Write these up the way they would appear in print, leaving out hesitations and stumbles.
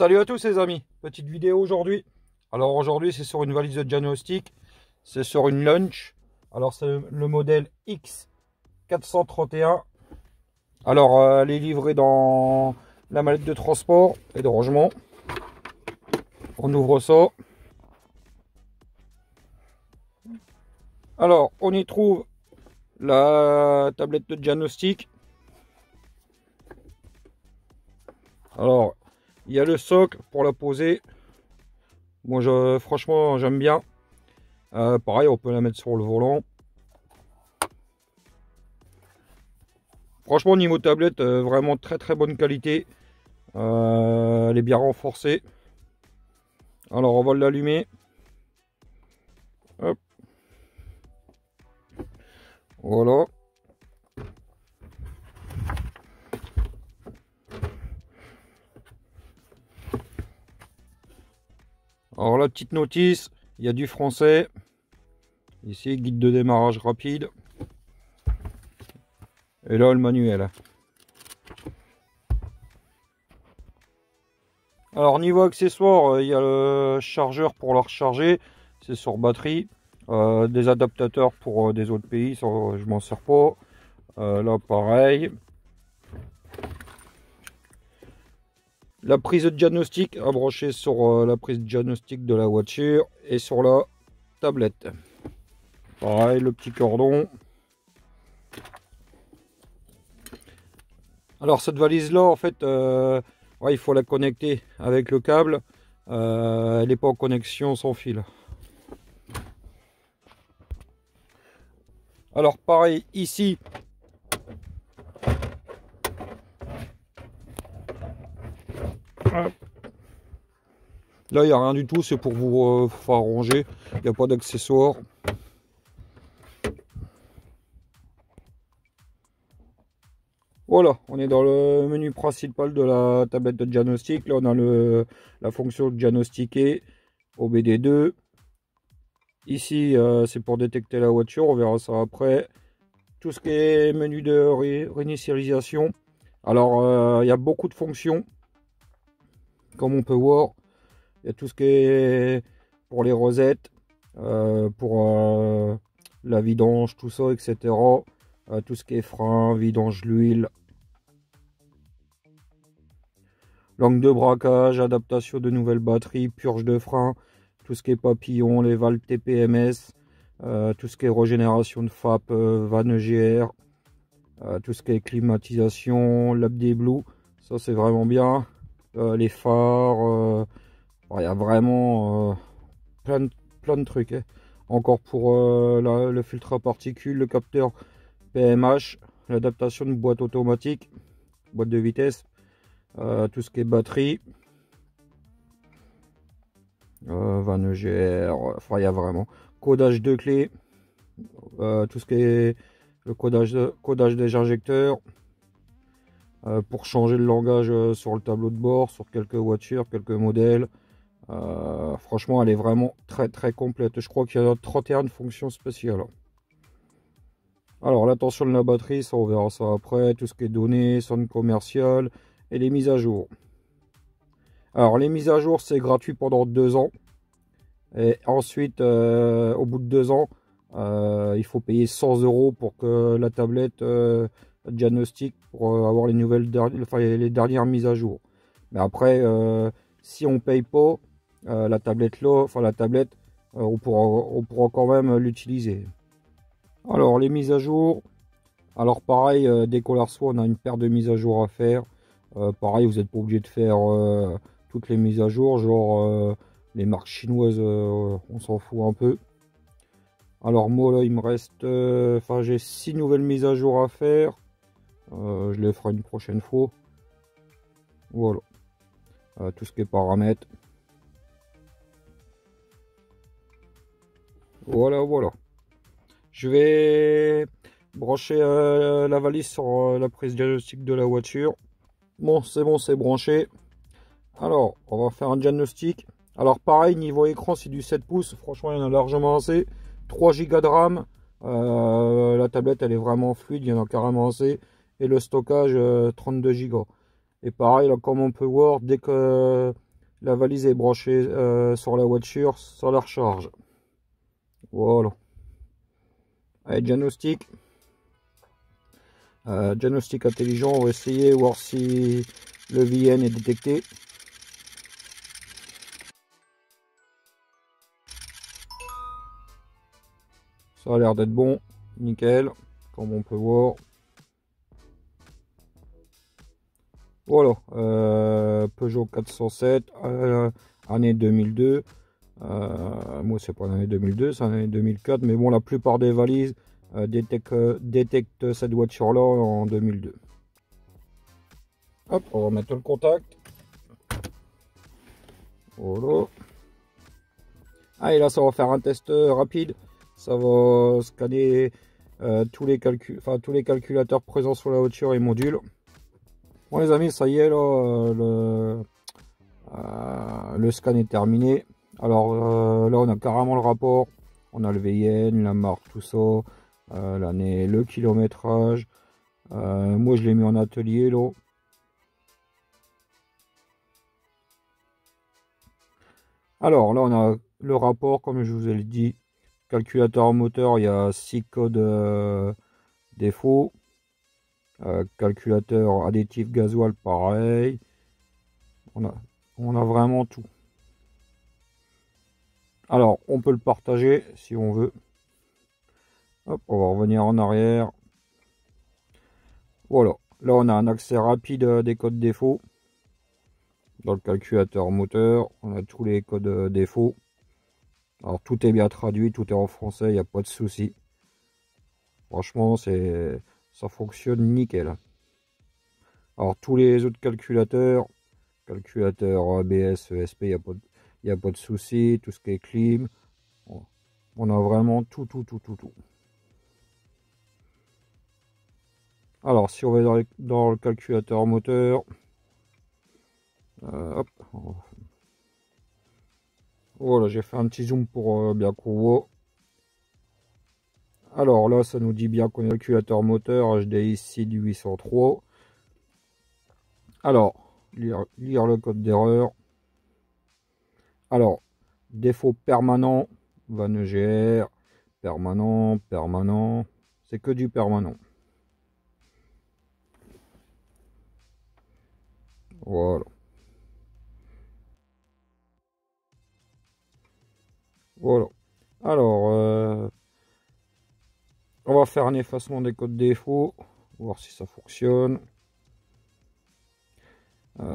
Salut à tous les amis, petite vidéo aujourd'hui. Alors aujourd'hui c'est sur une valise de diagnostic, c'est sur une Lunch. Alors c'est le modèle X431. Alors elle est livrée dans la mallette de transport et de rangement. On ouvre ça. Alors on y trouve la tablette de diagnostic. Alors il y a le socle pour la poser. Moi franchement j'aime bien. Pareil, on peut la mettre sur le volant. Franchement, niveau tablette, vraiment très bonne qualité. Elle est bien renforcée. Alors, on va l'allumer. Hop. Voilà. Alors, la petite notice, il y a du français. Ici, guide de démarrage rapide. Et là, le manuel. Alors, niveau accessoires, il y a le chargeur pour la recharger. C'est sur batterie. Des adaptateurs pour des autres pays, ça, je m'en sers pas. Là, pareil. La prise de diagnostic à brancher sur la prise de diagnostic de la voiture et sur la tablette. Pareil, le petit cordon. Alors cette valise là, en fait, ouais, il faut la connecter avec le câble. Elle n'est pas en connexion sans fil. Alors pareil, ici, là il n'y a rien du tout, c'est pour vous faire ranger. Il n'y a pas d'accessoires. Voilà, on est dans le menu principal de la tablette de diagnostic. Là on a la fonction diagnostiquer OBD2. Ici c'est pour détecter la voiture, on verra ça après. Tout ce qui est menu de réinitialisation. Alors il y a beaucoup de fonctions. Comme on peut voir, il y a tout ce qui est pour les rosettes, pour la vidange, tout ça, etc. Tout ce qui est frein, vidange l'huile. Langue de braquage, adaptation de nouvelles batteries, purge de frein, tout ce qui est papillon, les valves TPMS, tout ce qui est régénération de FAP, vanne EGR, tout ce qui est climatisation, l'Abdi Blue, ça c'est vraiment bien. Les phares, il y a vraiment plein de trucs. Hein. Encore pour le filtre à particules, le capteur PMH, l'adaptation de boîte automatique, boîte de vitesse, tout ce qui est batterie, vanne EGR, enfin il y a vraiment codage de clés, tout ce qui est le codage des injecteurs, pour changer le langage sur le tableau de bord, sur quelques voitures, quelques modèles. Franchement, elle est vraiment très complète. Je crois qu'il y a 31 fonctions spéciales. Alors, la tension de la batterie, ça on verra ça après. Tout ce qui est données, centre commercial et les mises à jour. Alors, les mises à jour, c'est gratuit pendant 2 ans. Et ensuite, au bout de 2 ans, il faut payer 100 € pour que la tablette diagnostic pour avoir les les dernières mises à jour. Mais après, si on paye pas la tablette là, on pourra quand même l'utiliser. Alors les mises à jour, alors pareil, dès qu'on la reçoit, on a une paire de mises à jour à faire. Pareil, vous n'êtes pas obligé de faire toutes les mises à jour, genre les marques chinoises, on s'en fout un peu. Alors moi là il me reste, j'ai 6 nouvelles mises à jour à faire. Je les ferai une prochaine fois. Voilà. Tout ce qui est paramètres. Voilà. Je vais brancher la valise sur la prise diagnostic de la voiture. Bon, c'est branché. Alors, on va faire un diagnostic. Alors pareil, niveau écran, c'est du 7 pouces. Franchement, il y en a largement assez. 3 Go de RAM. La tablette, elle est vraiment fluide. Il y en a carrément assez. Et le stockage, 32 Go. Et pareil, là, comme on peut voir, dès que La valise est branchée sur la voiture, sur la recharge. Voilà. Allez, diagnostic. Diagnostic intelligent, on va essayer, voir si le VN est détecté. Ça a l'air d'être bon, nickel, comme on peut voir. Voilà, Peugeot 407, année 2002. Moi, c'est pas l'année 2002, c'est l'année 2004. Mais bon, la plupart des valises détectent cette voiture-là en 2002. Hop, on va mettre le contact. Voilà. Ah, et là, ça va faire un test rapide. Ça va scanner tous les calculateurs présents sur la voiture et modules. Bon, les amis, ça y est, là, le scan est terminé. Alors là, on a carrément le rapport. On a le VIN, la marque, tout ça, l'année, le kilométrage. Moi, je l'ai mis en atelier, là. Alors là, on a le rapport, comme je vous ai dit. Calculateur moteur, il y a 6 codes défauts. Calculateur additif gasoil, pareil. On a vraiment tout. Alors, on peut le partager si on veut. Hop, on va revenir en arrière. Voilà. Là, on a un accès rapide des codes défauts. Dans le calculateur moteur, on a tous les codes défauts. Alors, tout est bien traduit, tout est en français, il n'y a pas de souci. Franchement, ça fonctionne nickel. Alors, tous les autres calculateurs, calculateur ABS, ESP, il n'y a pas de souci. Tout ce qui est clim, on a vraiment tout. Alors, si on va dans le calculateur moteur, hop, voilà, j'ai fait un petit zoom pour bien qu'on voit. Alors là, ça nous dit bien qu'on est calculateur moteur HDI 6803. Alors, lire le code d'erreur. Alors, défaut permanent, van EGR, permanent, c'est que du permanent. Voilà. Voilà. Alors, on va faire un effacement des codes défauts, voir si ça fonctionne. Ça,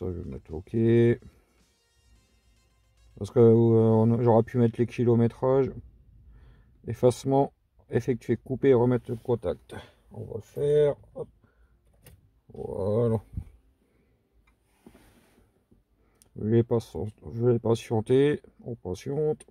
je vais mettre OK. Parce que j'aurais pu mettre les kilométrages. Effacement, effectuer, couper et remettre le contact. On va le faire. Hop. Voilà. Je vais patienter. On patiente.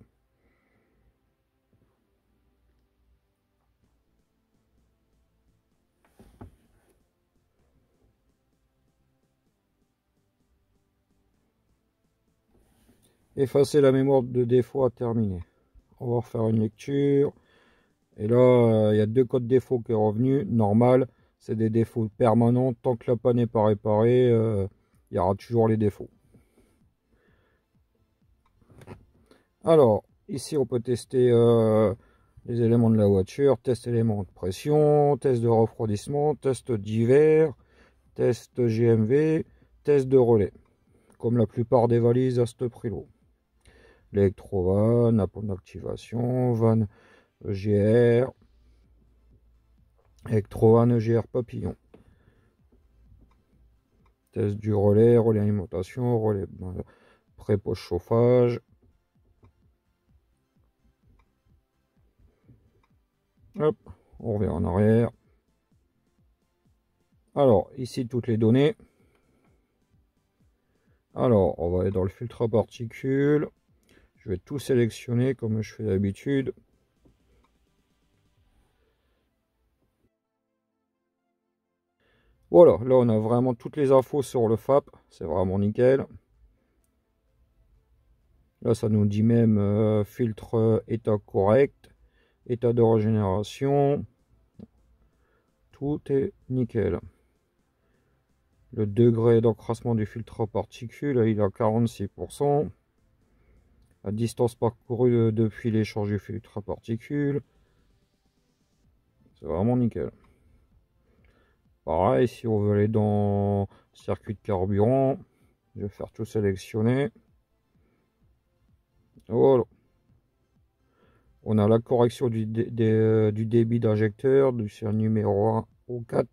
Effacer la mémoire de défaut à terminer. On va refaire une lecture. Et là, il y a deux codes défauts qui est revenu. Normal, c'est des défauts permanents. Tant que la panne n'est pas réparée, il y aura toujours les défauts. Alors, ici, on peut tester les éléments de la voiture. Test éléments de pression, test de refroidissement, test d'hiver, test GMV, test de relais. Comme la plupart des valises à ce prix-là. L'électrovan, la pompe d'activation, van EGR, Electrovan EGR papillon. Test du relais, relais alimentation, relais pré-poche chauffage. Hop, on revient en arrière. Alors, ici, toutes les données. Alors, on va aller dans le filtre à particules. Je vais tout sélectionner comme je fais d'habitude. Voilà, là on a vraiment toutes les infos sur le FAP, c'est vraiment nickel. Là ça nous dit même filtre état correct, état de régénération, tout est nickel. Le degré d'encrassement du filtre à particules, il est à 46%. La distance parcourue depuis l'échange du filtre à particules. C'est vraiment nickel. Pareil, si on veut aller dans circuit de carburant, je vais faire tout sélectionner. Voilà. On a la correction du débit d'injecteur, du numéro 1 au 4.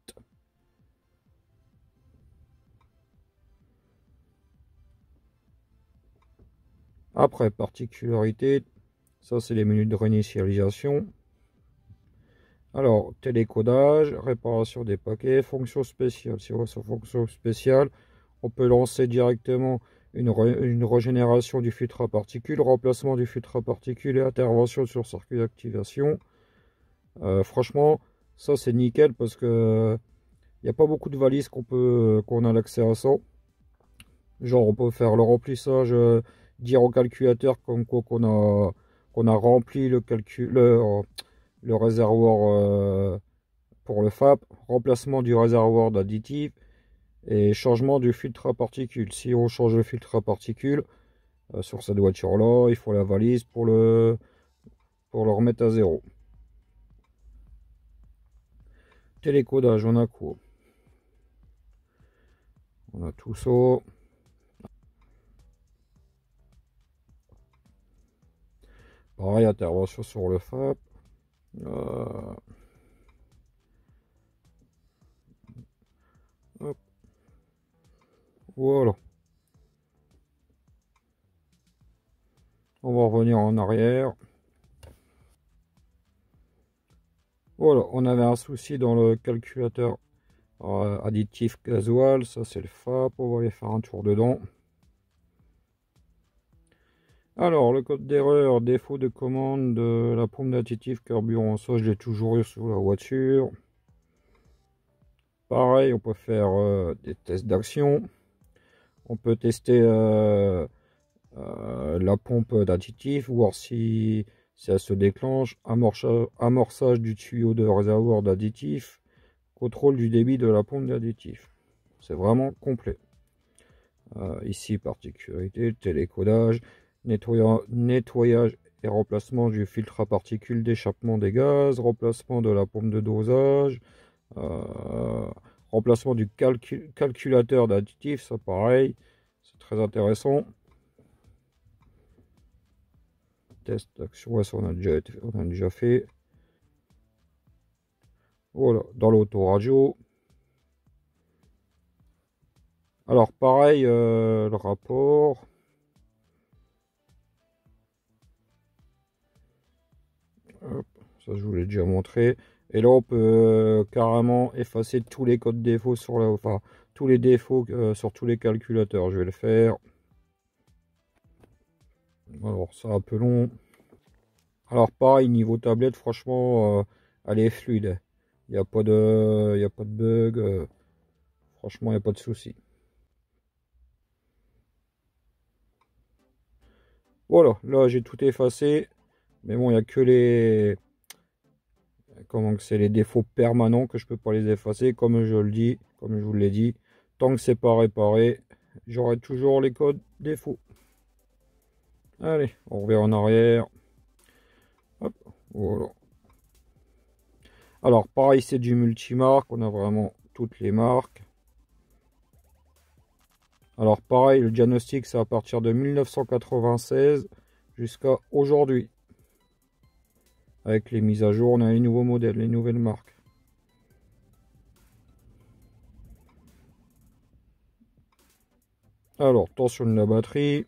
Après, particularité, ça c'est les menus de réinitialisation. Alors, télécodage, réparation des paquets, fonction spéciale. Si on va sur fonction spéciale, on peut lancer directement une régénération du filtre à particules, remplacement du filtre à particules et intervention sur circuit d'activation. Franchement, ça c'est nickel parce que il n'y a pas beaucoup de valises qu'on a l'accès à ça. Genre, on peut faire le remplissage, dire au calculateur comme quoi qu'on a rempli le réservoir pour le FAP, remplacement du réservoir d'additif et changement du filtre à particules. Si on change le filtre à particules sur cette voiture là, il faut la valise pour le remettre à zéro. Télécodage, on a quoi? On a tout ça. Pareil, intervention sur le FAP. Hop. Voilà. On va revenir en arrière. Voilà, on avait un souci dans le calculateur additif gasoil. Ça, c'est le FAP. On va aller faire un tour dedans. Alors, le code d'erreur, défaut de commande de la pompe d'additif carburant. Ça, je l'ai toujours eu sur la voiture. Pareil, on peut faire des tests d'action. On peut tester la pompe d'additif, voir si elle se déclenche. Amorçage du tuyau de réservoir d'additif. Contrôle du débit de la pompe d'additif. C'est vraiment complet. Ici, particularité, télécodage, nettoyage et remplacement du filtre à particules d'échappement des gaz, remplacement de la pompe de dosage, remplacement du calculateur d'additif, ça pareil, c'est très intéressant. Test d'action, ouais, ça on a déjà fait. Voilà, dans l'autoradio. Alors pareil, le rapport. Hop, ça je vous l'ai déjà montré. Et là on peut carrément effacer tous les codes défauts sur enfin tous les défauts sur tous les calculateurs. Je vais le faire. Alors c'est un peu long. Alors pareil, niveau tablette, franchement, elle est fluide. Il n'y a pas de bug. Franchement, il n'y a pas de souci. Voilà, là j'ai tout effacé. Mais bon, il n'y a que les. Comment que c'est les défauts permanents que je peux pas les effacer. Comme je le dis, comme je vous l'ai dit. Tant que c'est pas réparé, j'aurai toujours les codes défauts. Allez, on revient en arrière. Hop, voilà. Alors pareil, c'est du multimarque. On a vraiment toutes les marques. Alors pareil, le diagnostic c'est à partir de 1996 jusqu'à aujourd'hui. Avec les mises à jour, on a les nouveaux modèles, les nouvelles marques. Alors, tension de la batterie.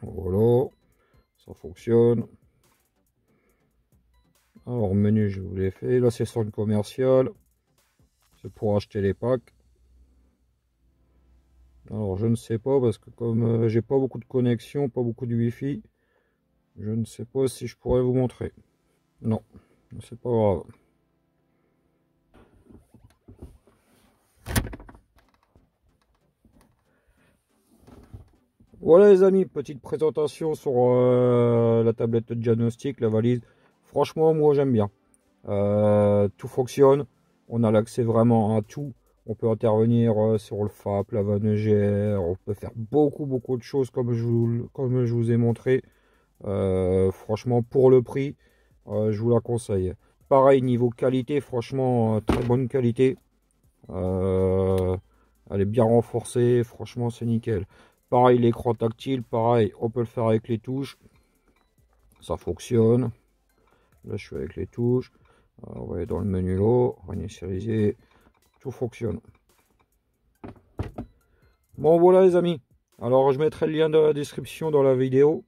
Voilà, ça fonctionne. Alors, menu, je vous l'ai fait. Là, c'est sur le commercial. C'est pour acheter les packs. Alors, je ne sais pas, parce que comme j'ai pas beaucoup de connexion, pas beaucoup de wifi, je ne sais pas si je pourrais vous montrer. Non, c'est pas grave. Voilà les amis, petite présentation sur la tablette de diagnostic, la valise. Franchement, moi j'aime bien. Tout fonctionne. On a l'accès vraiment à tout. On peut intervenir sur le FAP, la vanne EGR, on peut faire beaucoup de choses comme je vous ai montré. Franchement, pour le prix, je vous la conseille. Pareil, niveau qualité, franchement, très bonne qualité. Elle est bien renforcée, franchement, c'est nickel. Pareil, l'écran tactile, pareil, on peut le faire avec les touches. Ça fonctionne. Là, je suis avec les touches. On va aller dans le menu lot, réinitialiser. Tout fonctionne. Bon, voilà les amis. Alors, je mettrai le lien dans la description dans la vidéo.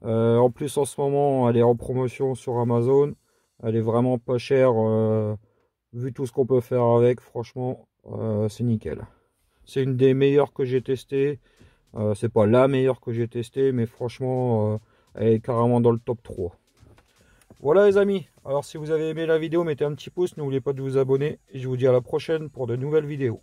En plus, en ce moment, elle est en promotion sur Amazon. Elle est vraiment pas chère. Vu tout ce qu'on peut faire avec, franchement, c'est nickel. C'est une des meilleures que j'ai testées. C'est pas la meilleure que j'ai testée, mais franchement, elle est carrément dans le top 3. Voilà les amis. Alors, si vous avez aimé la vidéo, mettez un petit pouce. N'oubliez pas de vous abonner. Et je vous dis à la prochaine pour de nouvelles vidéos.